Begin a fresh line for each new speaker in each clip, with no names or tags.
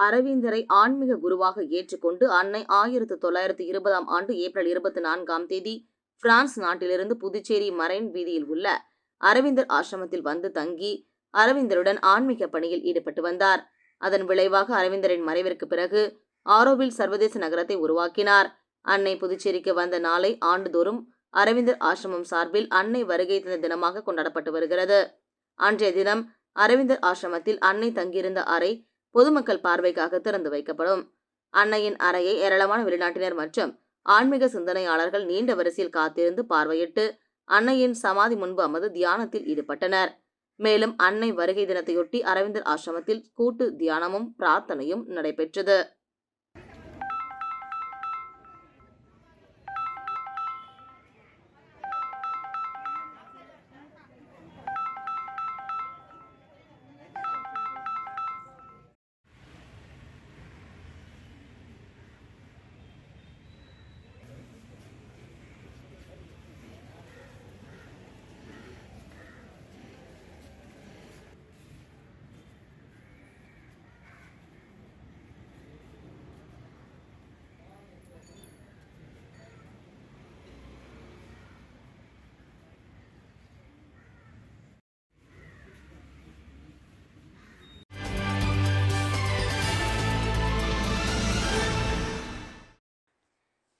அரவிந்தரை ஆன்மீக குருவாக ஏற்றுக்கொண்டு அன்னை 1920ஆம் ஆண்டு ஏப்ரல் 24ஆம் தேதி பிரான்ஸ் நாட்டிலிருந்து புதுச்சேரி மரைன் வீதியில் உள்ள அரவிந்தர் ஆசிரமத்தில் வந்து தங்கி அரவிந்தருடன் ஆன்மீக பணியில் ஈடுபட்டு வந்தார். அதன் விளைவாக அரவிந்தரின் மறைவிற்கு பிறகு ஆரோவில் சர்வதேச நகரத்தை உருவாக்கினார். அன்னை புதுச்சேரிக்கு வந்த நாளை ஆண்டுதோறும் அரவிந்தர் ஆசிரமம் சார்பில் அன்னை வருகை தந்த தினமாக கொண்டாடப்பட்டு வருகிறது. அன்றைய தினம் அரவிந்தர் ஆசிரமத்தில் அன்னை தங்கியிருந்த அறை பொதுமக்கள் பார்வைக்காக திறந்து வைக்கப்படும். அன்னையின் அறையை ஏராளமான வெளிநாட்டினர் மற்றும் ஆன்மீக சிந்தனையாளர்கள் நீண்ட வரிசையில் காத்திருந்து பார்வையிட்டு அன்னையின் சமாதி முன்பு அமர்ந்து தியானத்தில் ஈடுபட்டனர். மேலும் அன்னை வருகை தினத்தையொட்டி அரவிந்தர் ஆசிரமத்தில் கூட்டு தியானமும் பிரார்த்தனையும் நடைபெற்றது.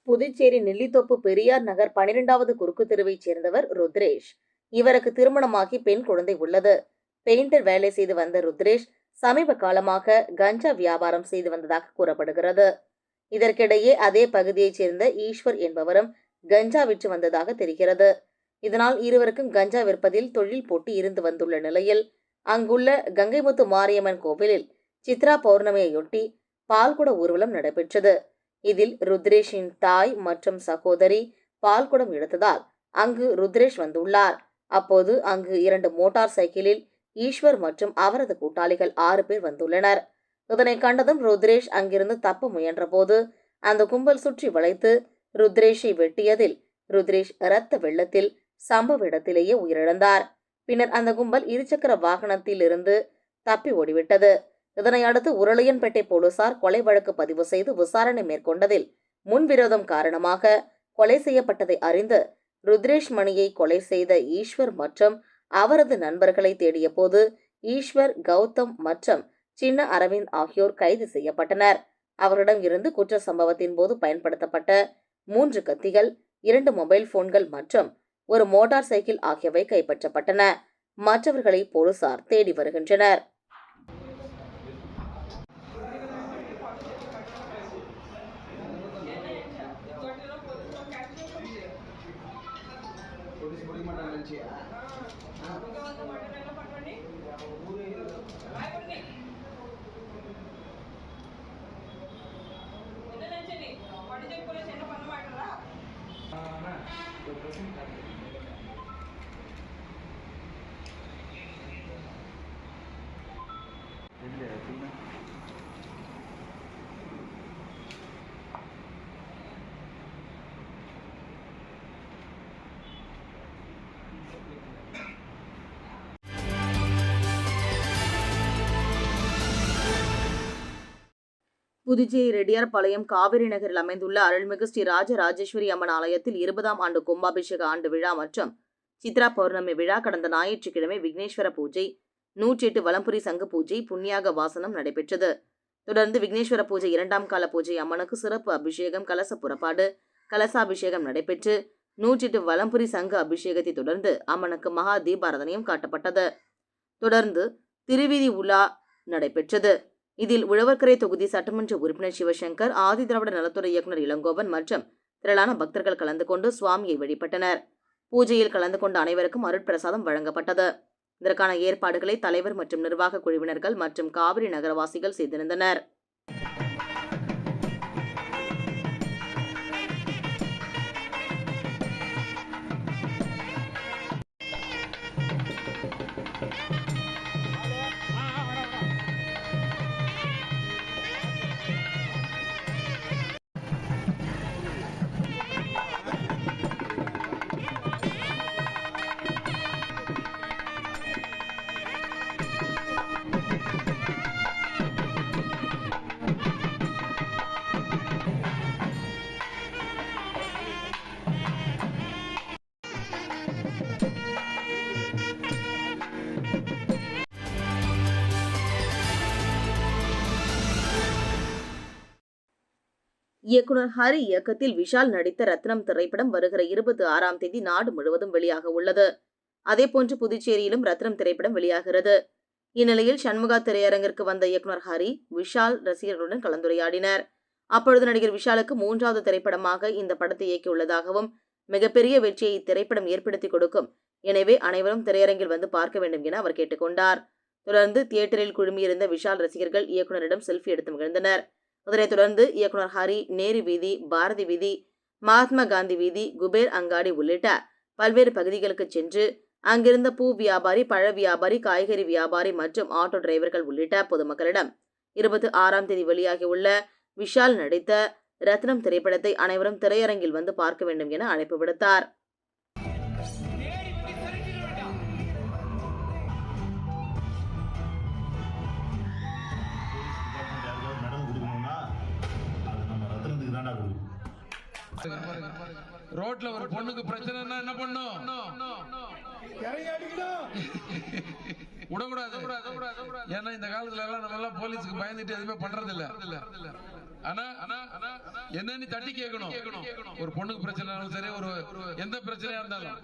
புதுச்சேரி நெல்லித்தோப்பு பெரியார் நகர் 12வது குறுக்கு தெருவைச் சேர்ந்தவர் ருத்ரேஷ். இவருக்கு திருமணமாகி பெண் குழந்தை உள்ளது. பெயிண்டர் வேலை செய்து வந்த ருத்ரேஷ் சமீப காலமாக கஞ்சா வியாபாரம் செய்து வந்ததாக கூறப்படுகிறது. இதற்கிடையே அதே பகுதியைச் சேர்ந்த ஈஸ்வர் என்பவரும் கஞ்சா விற்று வந்ததாக தெரிகிறது. இதனால் இருவருக்கும் கஞ்சா விற்பதில் தொழில் போட்டி இருந்து வந்துள்ள நிலையில் அங்குள்ள கங்கைமுத்து மாரியம்மன் கோவிலில் சித்ரா பௌர்ணமியையொட்டி பால்குட ஊர்வலம் நடைபெற்றது. இதில் ருத்ரேஷின் தாய் மற்றும் சகோதரி பால்குடம் எடுத்ததால் அங்கு ருத்ரேஷ் வந்துள்ளார். அப்போது அங்கு 2 மோட்டார் சைக்கிளில் ஈஸ்வர் மற்றும் அவரது கூட்டாளிகள் 6 பேர் வந்துள்ளனர். இதனை கண்டதும் ருத்ரேஷ் அங்கிருந்து தப்ப முயன்ற போது அந்த கும்பல் சுற்றி வளைத்து ருத்ரேஷை வெட்டியதில் ருத்ரேஷ் இரத்த வெள்ளத்தில் சம்பவ இடத்திலேயே உயிரிழந்தார். பின்னர் அந்த கும்பல் இருசக்கர வாகனத்தில் இருந்து தப்பி ஓடிவிட்டது. இதனை அடுத்து உருளையன்பேட்டை போலீசார் கொலை வழக்கு பதிவு செய்து விசாரணை மேற்கொண்டதில் முன்விரோதம் காரணமாக கொலை செய்யப்பட்டதை அறிந்து ருத்ரேஷ் மணியை கொலை செய்த ஈஸ்வர் மற்றும் அவரது நண்பர்களை தேடிய போது ஈஸ்வர், கௌதம் மற்றும் சின்ன அரவிந்த் ஆகியோர் கைது செய்யப்பட்டனர். அவரிடம் இருந்து குற்ற சம்பவத்தின் போது பயன்படுத்தப்பட்ட 3 கத்திகள், 2 மொபைல் போன்கள் மற்றும் ஒரு மோட்டார் சைக்கிள் ஆகியவை கைப்பற்றப்பட்டன. மற்றவர்களை போலீசார் தேடி வருகின்றனர். புதுச்சேரி ரெட்டியார்பாளையம் காவிரி நகரில் அமைந்துள்ள அருள்மிகு ஸ்ரீ ராஜராஜேஸ்வரி அம்மன் ஆலயத்தில் 20ஆம் ஆண்டு கும்பாபிஷேக ஆண்டு விழா மற்றும் சித்ரா பௌர்ணமி விழா கடந்த ஞாயிற்றுக்கிழமை விக்னேஸ்வர பூஜை, 108 வலம்புரி சங்கு பூஜை, புண்ணியாக வாசனம் நடைபெற்றது. தொடர்ந்து விக்னேஸ்வர பூஜை 2ஆம் கால பூஜை அம்மனுக்கு சிறப்பு அபிஷேகம், கலச புறப்பாடு, கலசாபிஷேகம் நடைபெற்று 108 வலம்புரி சங்கு அபிஷேகத்தை தொடர்ந்து அம்மனுக்கு மகா தீபாராதனையும் காட்டப்பட்டது. தொடர்ந்து திருவீதி உலா நடைபெற்றது. இதில் உழவர்கரை தொகுதி சட்டமன்ற உறுப்பினர் சிவசங்கர், ஆதி திராவிட நலத்துறை இயக்குநர் இளங்கோவன் மற்றும் திரளான பக்தர்கள் கலந்து கொண்டு சுவாமியை வழிபட்டனர். பூஜையில் கலந்து கொண்ட அனைவருக்கும் அருட்பிரசாதம் வழங்கப்பட்டது. இதற்கான ஏற்பாடுகளை தலைவர் மற்றும் நிர்வாக குழுவினர்கள் மற்றும் காவிரி நகரவாசிகள் செய்திருந்தனர். இயக்குனர் ஹரி இயக்கத்தில் விஷால் நடித்த ரத்னம் திரைப்படம் வருகிற 26ஆம் தேதி நாடு முழுவதும் வெளியாக உள்ளது. அதேபோன்று புதுச்சேரியிலும் ரத்னம் திரைப்படம் வெளியாகிறது. இந்நிலையில் சண்முகா திரையரங்கிற்கு வந்த இயக்குனர் ஹரி, விஷால் ரசிகர்களுடன் கலந்துரையாடினர். அப்பொழுது நடிகர் விஷாலுக்கு 3வது திரைப்படமாக இந்த படத்தை இயக்கியுள்ளதாகவும், மிகப்பெரிய வெற்றியை இத்திரைப்படம் ஏற்படுத்தி கொடுக்கும், எனவே அனைவரும் திரையரங்கில் வந்து பார்க்க வேண்டும் என அவர் கேட்டுக்கொண்டார். தொடர்ந்து தியேட்டரில் குழுமியிருந்த விஷால் ரசிகர்கள் இயக்குனரிடம் செல்ஃபி எடுத்து மகிழ்ந்தனர். அதனைத் தொடர்ந்து இயக்குனர் ஹரி நேரு வீதி, பாரதி வீதி, மகாத்மா காந்தி வீதி, குபேர் அங்காடி உள்ளிட்ட பல்வேறு பகுதிகளுக்கு சென்று அங்கிருந்த பூ வியாபாரி, பழ வியாபாரி, காய்கறி வியாபாரி மற்றும் ஆட்டோ டிரைவர்கள் உள்ளிட்ட பொதுமக்களிடம் 26ஆம் தேதி வெளியாகியுள்ள விஷால் நடித்த ரத்னம் திரைப்படத்தை அனைவரும் திரையரங்கில் வந்து பார்க்க வேண்டும் என அழைப்பு விடுத்தார்.
ரோட்ல ஒரு பொண்ணுக்கு பிரச்சனைனா என்ன பண்ணும்? விடக்கூடாது. ஏன்னா இந்த காலத்துல எல்லாம் நம்ம எல்லாம் போலீஸுக்கு பயந்துட்டு எதுவுமே பண்றது இல்ல. ஆனா என்னன்னு தட்டி கேட்கணும். ஒரு பொண்ணுக்கு பிரச்சனைனாலும் சரி, ஒரு எந்த பிரச்சனையா இருந்தாலும்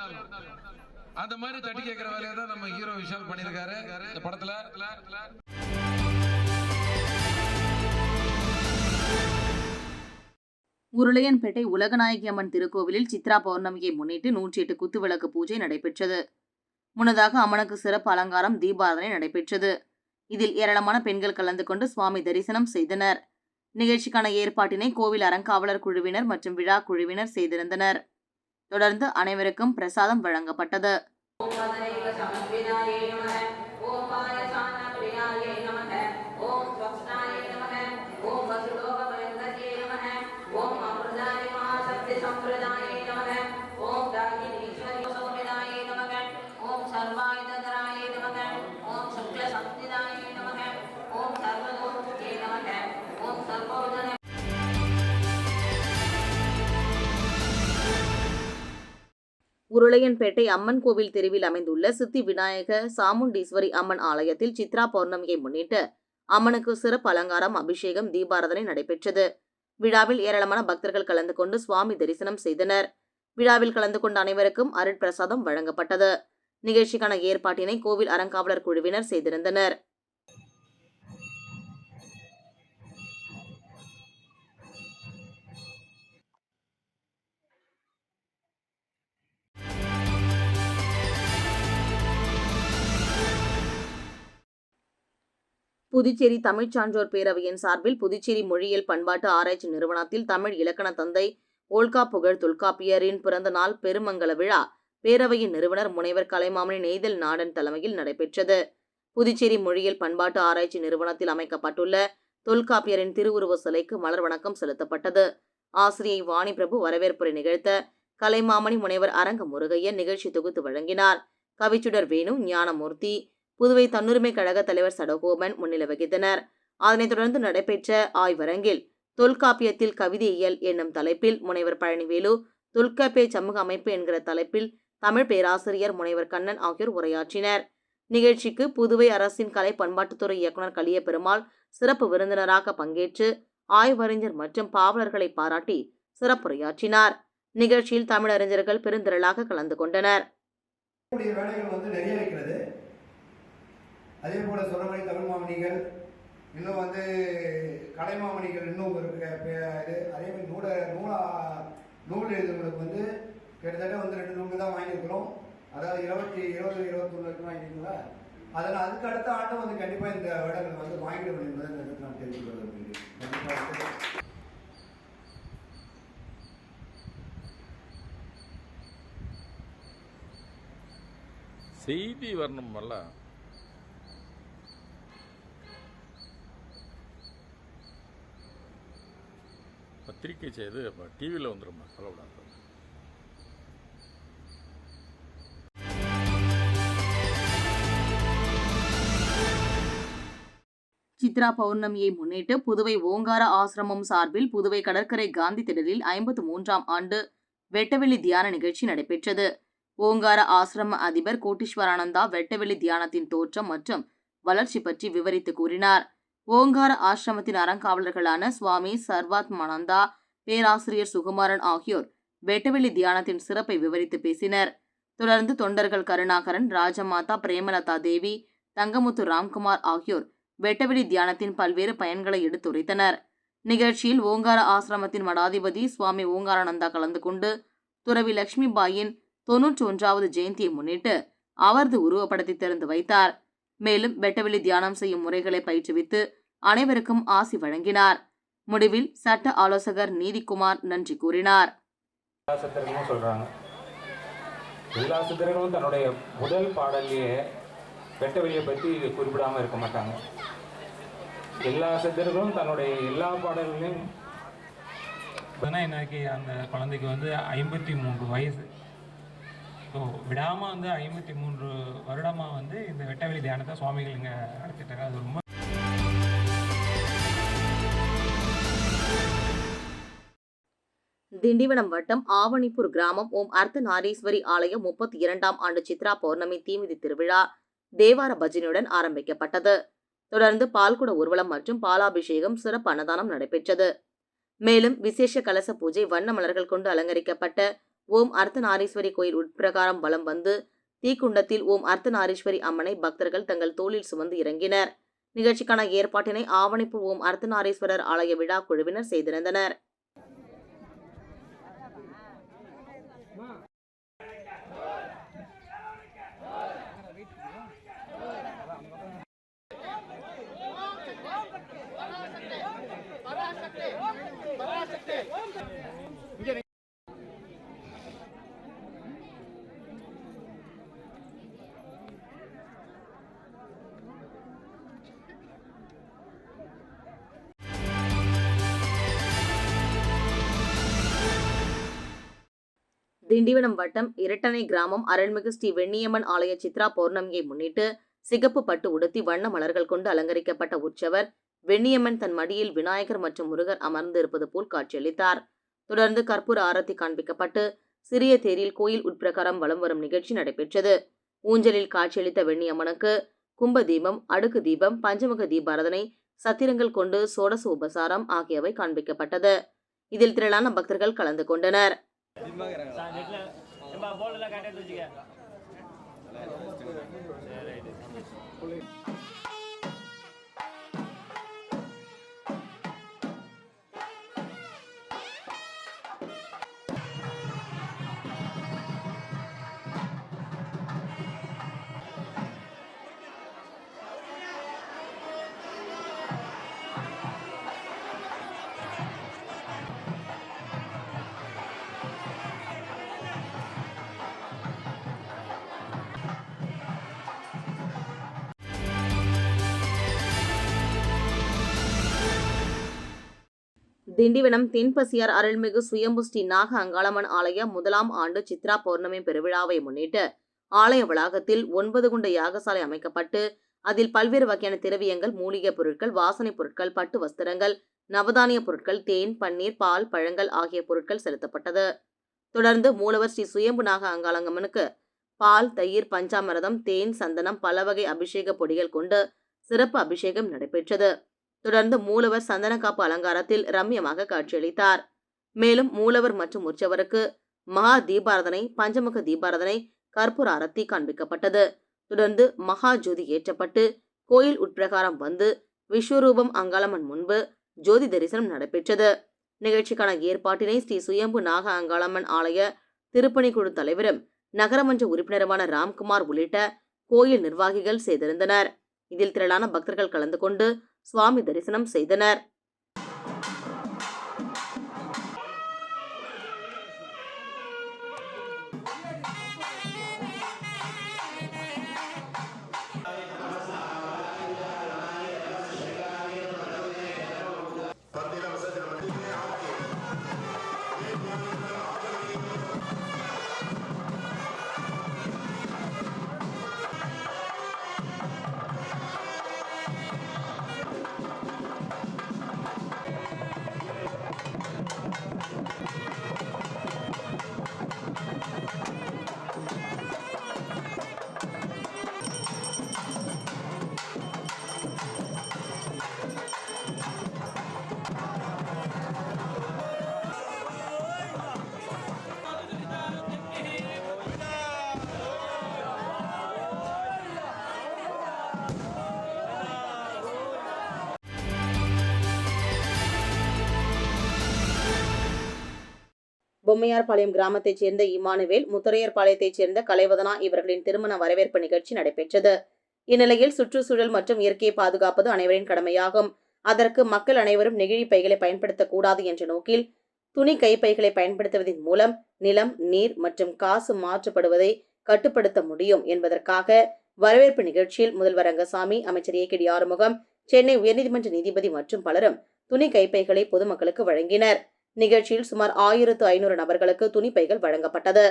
அந்த மாதிரி தட்டி கேட்கிற வேலையை தான் நம்ம ஹீரோ விஷால் பண்ணியிருக்காரு இந்த படத்துல.
உருளையன்பேட்டை உலகநாயகி அம்மன் திருக்கோவிலில் சித்ரா பௌர்ணமியை முன்னிட்டு 108 குத்துவிளக்கு பூஜை நடைபெற்றது. முன்னதாக அம்மனுக்கு சிறப்பு அலங்காரம், தீபாராதனை நடைபெற்றது. இதில் ஏராளமான பெண்கள் கலந்து கொண்டு சுவாமி தரிசனம் செய்தனர். நிகழ்ச்சிக்கான ஏற்பாட்டினை கோவில் அறங்காவலர் குழுவினர் மற்றும் விழா குழுவினர் செய்திருந்தனர். தொடர்ந்து அனைவருக்கும் பிரசாதம் வழங்கப்பட்டது. உருளையன்பேட்டை அம்மன் கோவில் தெருவில் அமைந்துள்ள சித்தி விநாயக சாமுண்டீஸ்வரி அம்மன் ஆலயத்தில் சித்ரா பௌர்ணமியை முன்னிட்டு அம்மனுக்கு சிறப்பு அலங்காரம், அபிஷேகம், தீபாராதனை நடைபெற்றது. விழாவில் ஏராளமான பக்தர்கள் கலந்து கொண்டு சுவாமி தரிசனம் செய்தனர். விழாவில் கலந்து கொண்ட அனைவருக்கும் அருட்பிரசாதம் வழங்கப்பட்டது. நிகழ்ச்சிக்கான ஏற்பாட்டினை கோவில் அறங்காவலர் குழுவினர் செய்திருந்தனர். புதுச்சேரி தமிழ்ச் சான்றோர் பேரவையின் சார்பில் புதுச்சேரி மொழியியல் பண்பாட்டு ஆராய்ச்சி நிறுவனத்தில் தமிழ் இலக்கண தந்தை ஓல்கா புகழ் தொல்காப்பியரின் பிறந்த நாள் பெருமங்கல விழா பேரவையின் நிறுவனர் முனைவர் கலைமாமணி நெய்தல் நாடன் தலைமையில் நடைபெற்றது. புதுச்சேரி மொழியியல் பண்பாட்டு ஆராய்ச்சி நிறுவனத்தில் அமைக்கப்பட்டுள்ள தொல்காப்பியரின் திருவுருவ சிலைக்கு மலர் வணக்கம் செலுத்தப்பட்டது. ஆசிரியை வாணி பிரபு வரவேற்புரை நிகழ்த்த கலைமாமணி முனைவர் அரங்க முருகையன் நிகழ்ச்சி தொகுத்து வழங்கினார். கவிச்சுடர் வேணு, ஞானமூர்த்தி, புதுவை தன்னுரிமை கழக தலைவர் சடகோபன் முன்னிலை வகித்தனர். அதனைத் தொடர்ந்து நடைபெற்ற ஆய்வரங்கில் தொல்காப்பியத்தில் கவிதையியல் என்னும் தலைப்பில் முனைவர் பழனிவேலு, தொல்காப்பிய சமூக அமைப்பு என்கிற தலைப்பில் தமிழ் பேராசிரியர் முனைவர் கண்ணன் ஆகியோர் உரையாற்றினர். நிகழ்ச்சிக்கு புதுவை அரசின் கலை பண்பாட்டுத்துறை இயக்குநர் கலியபெருமாள் சிறப்பு விருந்தினராக பங்கேற்று ஆய்வறிஞர் மற்றும் பாவலர்களை பாராட்டி சிறப்புரையாற்றினார். நிகழ்ச்சியில் தமிழறிஞர்கள் பெருந்திரளாக கலந்து கொண்டனர்.
அதே போல் சொன்ன மாதிரி தமிழ் மாமணிகள், இன்னும் கலைமாமணிகள் இன்னும் ஒரு இது. அதே மாதிரி நூல் எழுதுங்களுக்கு கிட்டத்தட்ட 2 நூல்கள் தான் வாங்கியிருக்கிறோம். அதாவது 2021 வாங்கியிருக்கீங்களா? அதனால் அதுக்கு அடுத்த ஆட்டம் கண்டிப்பாக இந்த வருடங்கள் வாங்கிட முடியும் என்பதை நான் தெரிவித்துக் கொள்கிறேன்.
செய்தி வரணும் அல்ல. பத்திரிகை செய்து டிவியில் வந்துருமா சொல்லக்கூடாது.
சித்ரா பௌர்ணமியை முன்னிட்டு புதுவை ஓங்கார ஆசிரமம் சார்பில் புதுவை கடற்கரை காந்தி திடலில் 53ஆம் ஆண்டு வெட்டவெளி தியான நிகழ்ச்சி நடைபெற்றது. ஓங்கார ஆசிரம அதிபர் கோட்டீஸ்வரானந்தா வெட்டவெளி தியானத்தின் தோற்றம் மற்றும் வளர்ச்சி பற்றி விவரித்து கூறினார். ஓங்கார ஆசிரமத்தின் அறங்காவலர்களான சுவாமி சர்வாத்மானந்தா, பேராசிரியர் சுகுமாரன் ஆகியோர் வெட்டவெளி தியானத்தின் சிறப்பை விவரித்து பேசினர். தொடர்ந்து தொண்டர்கள் கருணாகரன், ராஜமாதா, பிரேமலதா தேவி, தங்கமுத்து ராம்குமார் ஆகியோர் வெட்டவெளி தியானத்தின் பல்வேறு பயன்களை எடுத்துரைத்தனர். நிகழ்ச்சியில் ஓங்கார ஆசிரமத்தின் மடாதிபதி சுவாமி ஓங்காரானந்தா கலந்து கொண்டு துறவி லட்சுமிபாயின் 91வது ஜெயந்தியை முன்னிட்டு அவரது உருவப்படத்தை திறந்து வைத்தார். மேலும் வெட்டவெளி தியானம் செய்யும் முறைகளை பயிற்றுவித்து அனைவருக்கும் ஆசி வழங்கினார். முடிவில் சட்ட ஆலோசகர் நீதிக்குமார் நன்றி கூறினார்.
எல்லா சித்தர்களும் தன்னுடைய முதல் பாடல்லையே வெட்டவெளியை பற்றி குறிப்பிடாமல் இருக்க மாட்டாங்க. எல்லா சித்தர்களும் தன்னுடைய எல்லா பாடல்களையும் இன்னைக்கு அந்த குழந்தைக்கு 53 வயசு. ஸோ விடாமல் 53 வருடமாக இந்த வெட்டவெளி தியானத்தை சுவாமிகள் இங்கே நடத்திட்டாங்க. அது ரொம்ப
திண்டிவனம் வட்டம் ஆவணிப்பூர் கிராமம் ஓம் அர்த்தநாரீஸ்வரி ஆலய 32ஆம் ஆண்டு சித்ரா பௌர்ணமி தீமிதி திருவிழா தேவார பஜனையுடன் ஆரம்பிக்கப்பட்டது. தொடர்ந்து பால்குட ஊர்வலம் மற்றும் பாலாபிஷேகம், சிறப்பு அன்னதானம் நடைபெற்றது. மேலும் விசேஷ கலச பூஜை, வண்ண மலர்கள் கொண்டு அலங்கரிக்கப்பட்ட ஓம் அர்த்தநாரீஸ்வரி கோயில் உட்பிரகாரம் வலம் வந்து தீக்குண்டத்தில் ஓம் அர்த்தநாரீஸ்வரி அம்மனை பக்தர்கள் தங்கள் தோளில் சுமந்து இறங்கினர். நிகழ்ச்சிக்கான ஏற்பாட்டினை ஆவணிப்பூர் ஓம் அர்த்தநாரீஸ்வரர் ஆலய விழா குழுவினர் செய்திருந்தனர். திண்டிவனம் வட்டம் இரட்டனை கிராமம் அருள்மிகு ஸ்ரீ வெண்ணியம்மன் ஆலய சித்ரா பௌர்ணமியை முன்னிட்டு சிகப்பு பட்டு உடுத்தி வண்ண மலர்கள் கொண்டு அலங்கரிக்கப்பட்ட உற்சவர் வெண்ணியம்மன் தன் மடியில் விநாயகர் மற்றும் முருகர் அமர்ந்து இருப்பது போல் காட்சியளித்தார். தொடர்ந்து கற்பூர ஆரத்தி காண்பிக்கப்பட்டு சிறிய தேரில் கோயில் உட்பிரகாரம் வலம் வரும் நிகழ்ச்சி நடைபெற்றது. ஊஞ்சலில் காட்சியளித்த வெண்ணியம்மனுக்கு கும்ப தீபம், அடுக்கு தீபம், பஞ்சமுக தீபாரதனை, சத்திரங்கள் கொண்டு சோடச உபசாரம் ஆகியவை காண்பிக்கப்பட்டது. இதில் திரளான பக்தர்கள் கலந்து கொண்டனர். திண்டிவனம் தென்பசியார் அருள்மிகு சுயம்பு ஸ்ரீ நாக அங்காளம்மன் ஆலய 1ஆம் ஆண்டு சித்ரா பௌர்ணமி பெருவிழாவை முன்னிட்டு ஆலய வளாகத்தில் 9 குண்ட யாகசாலை அமைக்கப்பட்டு அதில் பல்வேறு வகையான திரவியங்கள், மூலிகை பொருட்கள், வாசனை பொருட்கள், பட்டு வஸ்திரங்கள், நவதானிய பொருட்கள், தேன், பன்னீர், பால், பழங்கள் ஆகிய பொருட்கள் செலுத்தப்பட்டது. தொடர்ந்து மூலவர் ஸ்ரீ சுயம்பு நாக அங்காளம்மனுக்கு பால், தயிர், பஞ்சாமிரதம், தேன், சந்தனம், பல வகை அபிஷேக பொடிகள் கொண்டு சிறப்பு அபிஷேகம் நடைபெற்றது. தொடர்ந்து மூலவர் சந்தனக்காப்பு அலங்காரத்தில் ரம்யமாக காட்சியளித்தார். மேலும் மூலவர் மற்றும் உற்சவருக்கு மகா தீபாரதனை, பஞ்சமுக தீபாரதனை, கற்பூர ஆரத்தி காண்பிக்கப்பட்டது. தொடர்ந்து மகா ஜோதி ஏற்றப்பட்டு கோயில் உட்பிரகாரம் வந்து விஸ்வரூபம் அங்காளம்மன் முன்பு ஜோதி தரிசனம் நடைபெற்றது. நிகழ்ச்சிக்கான ஏற்பாட்டினை ஸ்ரீ சுயம்பு நாக அங்காளம்மன் ஆலய திருப்பணிக்குழு தலைவரும் நகரமன்ற உறுப்பினருமான ராம்குமார் உள்ளிட்ட கோயில் நிர்வாகிகள் செய்திருந்தனர். இதில் திரளான பக்தர்கள் கலந்து கொண்டு சுவாமி தரிசனம் செய்தனர். பொம்மையார்பாளையம் கிராமத்தைச் சேர்ந்த இமானுவேல், முத்தரையர்பாளையத்தைச் சேர்ந்த கலைவதனா இவர்களின் திருமண வரவேற்பு நிகழ்ச்சி நடைபெற்றது. இந்நிலையில் சுற்றுச்சூழல் மற்றும் இயற்கையை பாதுகாப்பது அனைவரின் கடமையாகும். அதற்கு மக்கள் அனைவரும் நெகிழி பைகளை பயன்படுத்தக்கூடாது என்ற நோக்கில் துணி கைப்பைகளை பயன்படுத்துவதன் மூலம் நிலம், நீர் மற்றும் காசு மாற்றுப்படுவதை கட்டுப்படுத்த முடியும் என்பதற்காக வரவேற்பு நிகழ்ச்சியில் முதல்வர் ரங்கசாமி, அமைச்சர் ஏ.கே.டி. ஆறுமுகம், சென்னை உயர்நீதிமன்ற நீதிபதி மற்றும் பலரும் துணி கைப்பைகளை பொதுமக்களுக்கு வழங்கினர். நிகழ்ச்சியில் சுமார் 1500 நபர்களுக்கு துணி பைகள் வழங்கப்பட்டது.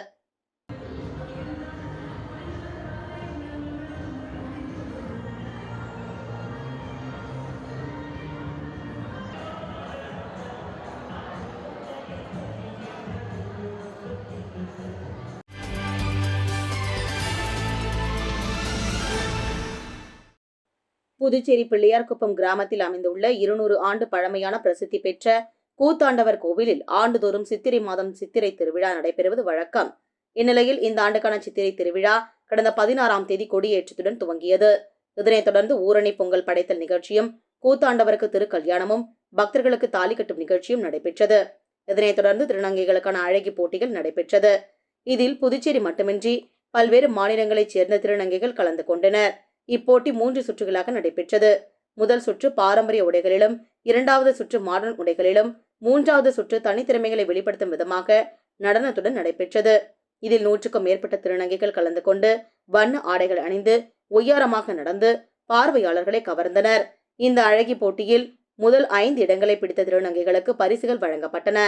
புதுச்சேரி பிள்ளையார்குப்பம் கிராமத்தில் அமைந்துள்ள 200 ஆண்டு பழமையான பிரசித்தி பெற்ற கூத்தாண்டவர் கோவிலில் ஆண்டுதோறும் சித்திரை மாதம் சித்திரை திருவிழா நடைபெறுவது வழக்கம். இந்நிலையில் இந்த ஆண்டுக்கான சித்திரை திருவிழா கடந்த 16ஆம் தேதி கொடியேற்றத்துடன் துவங்கியது. இதனைத் தொடர்ந்து ஊரணி பொங்கல் படைத்தல் நிகழ்ச்சியும், கூத்தாண்டவருக்கு திருக்கல்யாணமும், பக்தர்களுக்கு தாலி கட்டும் நிகழ்ச்சியும் நடைபெற்றது. இதனைத் தொடர்ந்து திருநங்கைகளுக்கான அழகி போட்டிகள் நடைபெற்றது. இதில் புதுச்சேரி மட்டுமின்றி பல்வேறு மாநிலங்களைச் சேர்ந்த திருநங்கைகள் கலந்து கொண்டனர். இப்போட்டி 3 சுற்றுகளாக நடைபெற்றது. முதல் சுற்று பாரம்பரிய உடைகளிலும், 2வது சுற்று மாடர்ன் உடைகளிலும், 3வது சுற்று தனித்திறமைகளை வெளிப்படுத்தும் விதமாக நடனத்துடன் நடைபெற்றது. இதில் 100க்கும் மேற்பட்ட திருநங்கைகள் கலந்து கொண்டு வண்ண ஆடைகள் அணிந்து ஒய்யாரமாக நடந்து பார்வையாளர்களை கவர்ந்தனர். இந்த அழகி போட்டியில் முதல் 5 இடங்களை பிடித்த திருநங்கைகளுக்கு பரிசுகள் வழங்கப்பட்டன.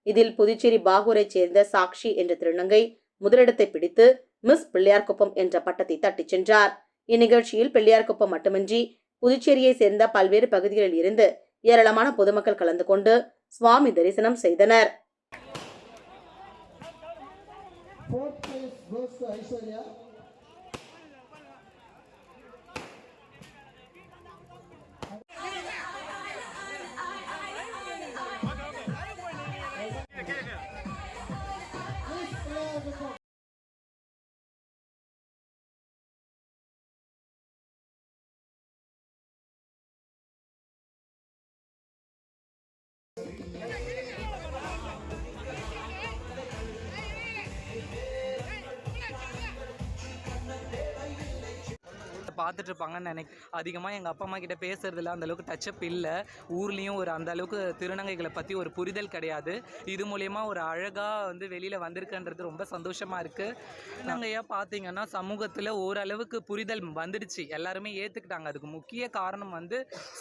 இதில் புதுச்சேரி பாகூரைச் சேர்ந்த சாக்ஷி என்ற திருநங்கை முதலிடத்தை பிடித்து மிஸ் பிள்ளையார்குப்பம் என்ற பட்டத்தை தட்டிச் சென்றார். இந்நிகழ்ச்சியில் பிள்ளையார்குப்பம் மட்டுமின்றி புதுச்சேரியை சேர்ந்த பல்வேறு பகுதிகளில் இருந்து ஏராளமான பொதுமக்கள் கலந்து கொண்டு சுவாமி தரிசனம் செய்தனர்.
பார்த்துட்டு இருப்பாங்கன்னு அதிகமாக எங்கள் அப்பா அம்மா கிட்ட பேசுறதுல அந்த அளவுக்கு டச்சப் இல்லை. ஊர்லேயும் அந்த அளவுக்கு திருநங்கைகளை பற்றி ஒரு புரிதல் கிடையாது. இது மூலயமா ஒரு அழகாக வெளியில் வந்திருக்குன்றது ரொம்ப சந்தோஷமாக இருக்குது. திருநங்கையாக பார்த்தீங்கன்னா சமூகத்தில் ஓரளவுக்கு புரிதல் வந்துடுச்சு, எல்லாருமே ஏற்றுக்கிட்டாங்க. அதுக்கு முக்கிய காரணம்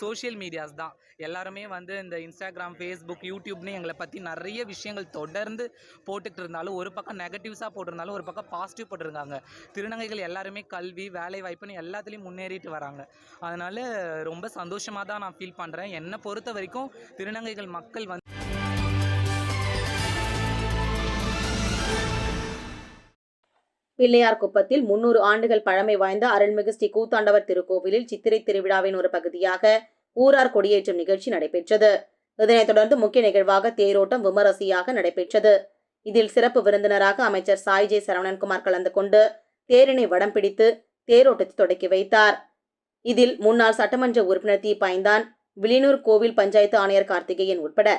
சோஷியல் மீடியாஸ் தான். எல்லாருமே இந்த இன்ஸ்டாகிராம், ஃபேஸ்புக், யூடியூப்னு எங்களை பற்றி நிறைய விஷயங்கள் தொடர்ந்து போட்டுக்கிட்டு இருந்தாலும், ஒரு பக்கம் நெகட்டிவ்ஸாக போட்டிருந்தாலும் ஒரு பக்கம் பாசிட்டிவ் போட்டிருக்காங்க. திருநங்கைகள் எல்லாருமே கல்வி, வேலை வாய்ப்புன்னு எல்லாத்துலேயும் முன்னேறிட்டு வராங்க. அதனால ரொம்ப சந்தோஷமாக தான் நான் ஃபீல் பண்ணுறேன். என்னை பொறுத்த வரைக்கும் திருநங்கைகள் மக்கள்
பிள்ளையார்குப்பத்தில் 300 ஆண்டுகள் பழமை வாய்ந்த அருள்மிகு ஸ்ரீ கூத்தாண்டவர் திருக்கோவிலில் சித்திரை திருவிழாவின் ஒரு பகுதியாக ஊரார் கொடியேற்றும் நிகழ்ச்சி நடைபெற்றது. இதனைத் தொடர்ந்து முக்கிய நிகழ்வாக தேரோட்டம் விமரிசையாக நடைபெற்றது. இதில் சிறப்பு விருந்தினராக அமைச்சர் சாய் ஜே சரவணன்குமார் கலந்து கொண்டு தேரினை வடம் பிடித்து தேரோட்டத்தை தொடக்கி வைத்தார். இதில் முன்னாள் சட்டமன்ற உறுப்பினர் தி. பைந்தான், வில்லியனூர் கோவில் பஞ்சாயத்து ஆணையர் கார்த்திகேயன் உட்பட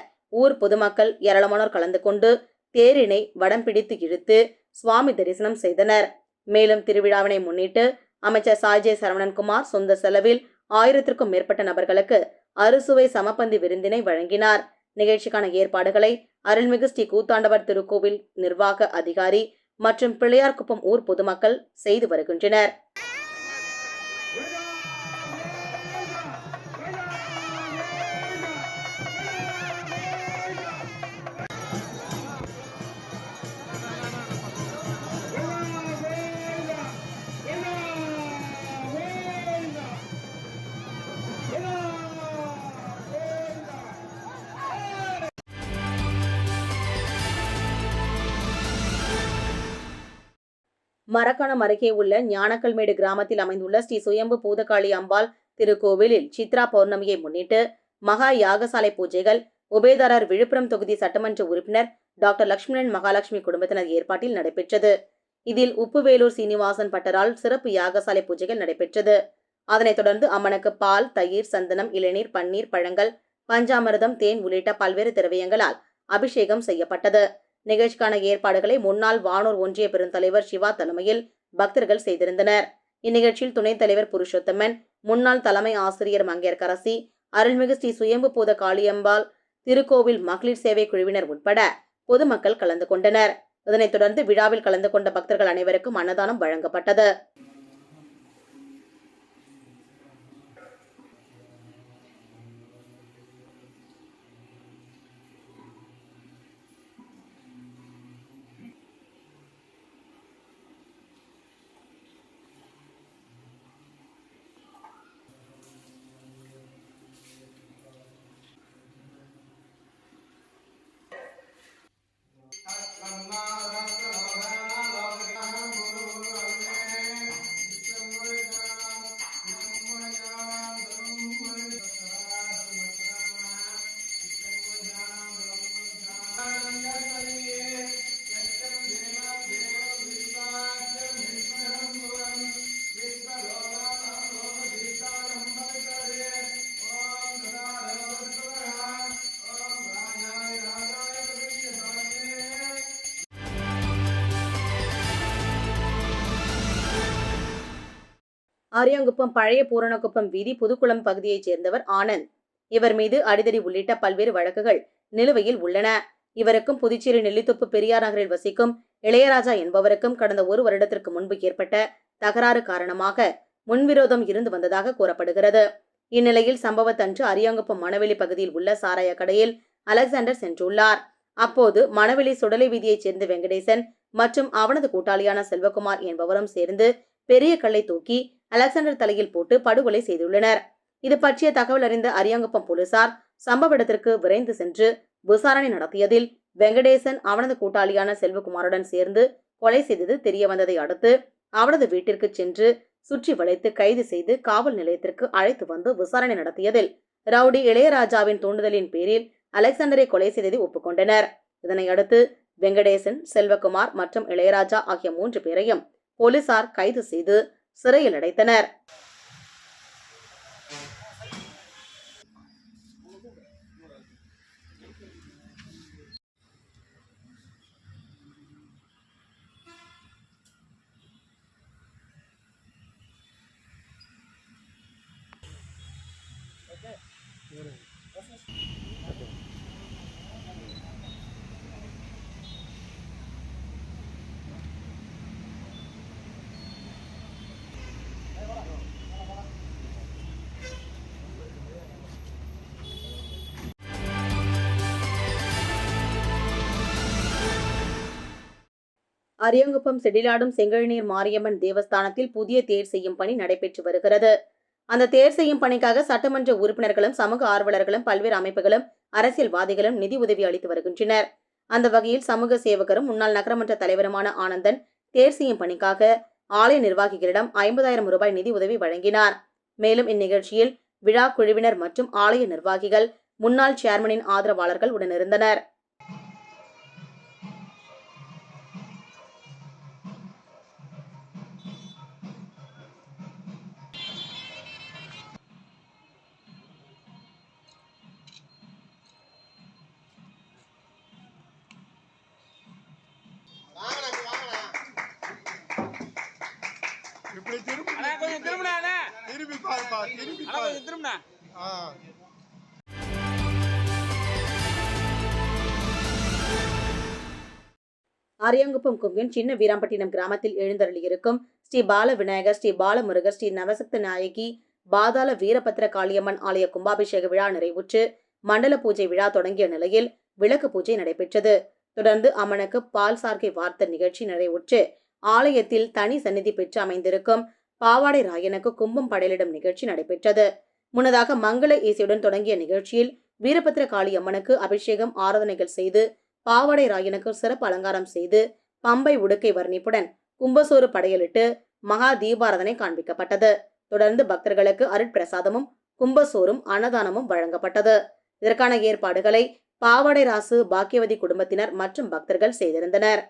ஊர் பொதுமக்கள் ஏராளமானோர் கலந்து கொண்டு தேரினை வடம் பிடித்து இழுத்து சுவாமி தரிசனம் செய்தனர். மேலும் திருவிழாவினை முன்னிட்டு அமைச்சர் சாய் ஜே சரவணன்குமார் சொந்த செலவில் 1000க்கும் மேற்பட்ட நபர்களுக்கு அறுசுவை சமபந்தி விருந்தினை வழங்கினார். நிகழ்ச்சிக்கான ஏற்பாடுகளை அருள்மிகு ஸ்ரீ கூத்தாண்டவர் திருக்கோவில் நிர்வாக அதிகாரி மற்றும் பிள்ளையார்குப்பம் ஊர் பொதுமக்கள் செய்து வருகின்றனர். மரக்காணம் அருகே உள்ள ஞானக்கல்மேடு கிராமத்தில் அமைந்துள்ள ஸ்ரீ சுயம்பு பூதகாளி அம்பாள் திருக்கோவிலில் சித்ரா பௌர்ணமியை முன்னிட்டு மகா யாகசாலை பூஜைகள் உபேதாரர் விழுப்புரம் தொகுதி சட்டமன்ற உறுப்பினர் டாக்டர் லட்சுமணன் மகாலட்சுமி குடும்பத்தினர் ஏற்பாட்டில் நடைபெற்றது. இதில் உப்புவேலூர் சீனிவாசன் பட்டரால் சிறப்பு யாகசாலை பூஜைகள் நடைபெற்றது. அதனைத் தொடர்ந்து அம்மனுக்கு பால், தயிர், சந்தனம், இளநீர், பன்னீர், பழங்கள், பஞ்சாமிர்தம், தேன் உள்ளிட்ட பல்வேறு திரவியங்களால் அபிஷேகம் செய்யப்பட்டது. நிகழ்ச்சிக்கான ஏற்பாடுகளை முன்னாள் வானூர் ஒன்றிய பெருந்தலைவர் சிவா தலைமையில் பக்தர்கள் செய்திருந்தனர். இந்நிகழ்ச்சியில் துணைத் தலைவர் புருஷோத்தமன், முன்னாள் தலைமை ஆசிரியர் மங்கையர்கரசி, அருள்மிகு ஸ்ரீ சுயம்பு பூத காளியம்பாள் திருக்கோவில் மகளிர் சேவை குழுவினர் உட்பட பொதுமக்கள் கலந்து கொண்டனர். இதனைத் தொடர்ந்து விழாவில் கலந்து கொண்ட பக்தர்கள் அனைவருக்கும் அன்னதானம் வழங்கப்பட்டது. ஆரியாங்குப்பம் பழைய பூரணக்குப்பம் வீதி புதுக்குளம் பகுதியைச் சேர்ந்தவர் ஆனந்த். இவர் மீது அடிதடி உள்ளிட்ட பல்வேறு வழக்குகள் நிலுவையில் உள்ளன. இவருக்கும் புதுச்சேரி நெல்லித்தோப்பு பெரியார் நகரில் வசிக்கும் இளையராஜா என்பவருக்கும் கடந்த 1 வருடத்திற்கு முன்பு ஏற்பட்ட தகராறு காரணமாக முன்விரோதம் இருந்து வந்ததாக கூறப்படுகிறது. இந்நிலையில் சம்பவத்தன்று அரியாங்குப்பம் மணவெளி பகுதியில் உள்ள சாராய கடையில் அலெக்சாண்டர் சென்றுள்ளார். அப்போது மணவெளி சுடலை வீதியைச் சேர்ந்த வெங்கடேசன் மற்றும் அவனது கூட்டாளியான செல்வகுமார் என்பவரும் சேர்ந்து பெரிய கல்லை தூக்கி அலெக்சாண்டர் தலையில் போட்டு படுகொலை செய்துள்ளனர். இது பற்றிய தகவல் அறிந்த அரியாங்குப்பம் போலீசார் சம்பவ இடத்திற்கு விரைந்து சென்று விசாரணை நடத்தியதில் வெங்கடேசன் அவனது கூட்டாளியான செல்வகுமாருடன் சேர்ந்து கொலை செய்தது தெரியவந்ததை அடுத்து அவனது வீட்டிற்கு சென்று சுற்றி வளைத்து கைது செய்து காவல் நிலையத்திற்கு அழைத்து வந்து விசாரணை நடத்தியதில் ரவுடி இளையராஜாவின் தூண்டுதலின் பேரில் அலெக்சாண்டரை கொலை செய்ததை ஒப்புக்கொண்டனர். இதனையடுத்து வெங்கடேசன், செல்வகுமார் மற்றும் இளையராஜா ஆகிய 3 பேரையும் போலீசார் கைது செய்து சிறையில் அடைத்தனர். அரியாங்குப்பம் செடிலாடும் செங்கழுநீர் மாரியம்மன் தேவஸ்தானத்தில் புதிய தேர் செய்யும் பணி நடைபெற்று வருகிறது. அந்த தேர் செய்யும் பணிக்காக சட்டமன்ற உறுப்பினர்களும் சமூக ஆர்வலர்களும் பல்வேறு அமைப்புகளும் அரசியல்வாதிகளும் நிதி உதவி அளித்து வருகின்றனர். அந்த வகையில் சமூக சேவகரும் முன்னாள் நகரமன்ற தலைவருமான ஆனந்தன் தேர் செய்யும் பணிக்காக ஆலய நிர்வாகிகளிடம் 50,000 ரூபாய் நிதி உதவி வழங்கினார். மேலும் இந்நிகழ்ச்சியில் விழா குழுவினர் மற்றும் ஆலய நிர்வாகிகள், முன்னாள் சேர்மனின் ஆதரவாளர்கள் உடனிருந்தனர். அரியாங்குப்பம் கொங்கின் சின்ன வீராம்பட்டினம் கிராமத்தில் எழுந்தருளியிருக்கும் ஸ்ரீ பால விநாயகர், ஸ்ரீ பாலமுருகர், ஸ்ரீ நவசக்த நாயகி, பாதாள வீரபத்திர காளியம்மன் ஆலய கும்பாபிஷேக விழா நிறைவுற்று மண்டல பூஜை விழா தொடங்கிய நிலையில் விளக்கு பூஜை நடைபெற்றது. தொடர்ந்து அம்மனுக்கு பால் சார்கை வார்த்த நிகழ்ச்சி நிறைவுற்று ஆலயத்தில் தனி சந்நிதி பெற்று அமைந்திருக்கும் பாவாடை ராயனுக்கு கும்பம் படையலிடும் நிகழ்ச்சி நடைபெற்றது. முன்னதாக மங்கள இசையுடன் தொடங்கிய நிகழ்ச்சியில் வீரபத்திர காளி அம்மனுக்கு அபிஷேகம், ஆராதனைகள் செய்து பாவாடை ராயனுக்கு சிறப்பு அலங்காரம் செய்து பம்பை உடுக்கை வர்ணிப்புடன் கும்பசோறு படையலிட்டு மகா தீபாராதனை காண்பிக்கப்பட்டது. தொடர்ந்து பக்தர்களுக்கு அருட்பிரசாதமும் கும்பசோறும் அன்னதானமும் வழங்கப்பட்டது. இதற்கான ஏற்பாடுகளை பாவாடை ராசு, பாக்கியவதி குடும்பத்தினர் மற்றும் பக்தர்கள் செய்திருந்தனர்.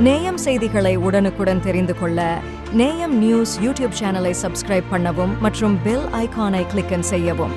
நேயம் செய்திகளை உடனுக்குடன் தெரிந்து கொள்ள நேயம் நியூஸ் யூடியூப் சேனலை சப்ஸ்கிரைப் பண்ணவும் மற்றும் பெல் ஐகானை கிளிக் செய்யவும்.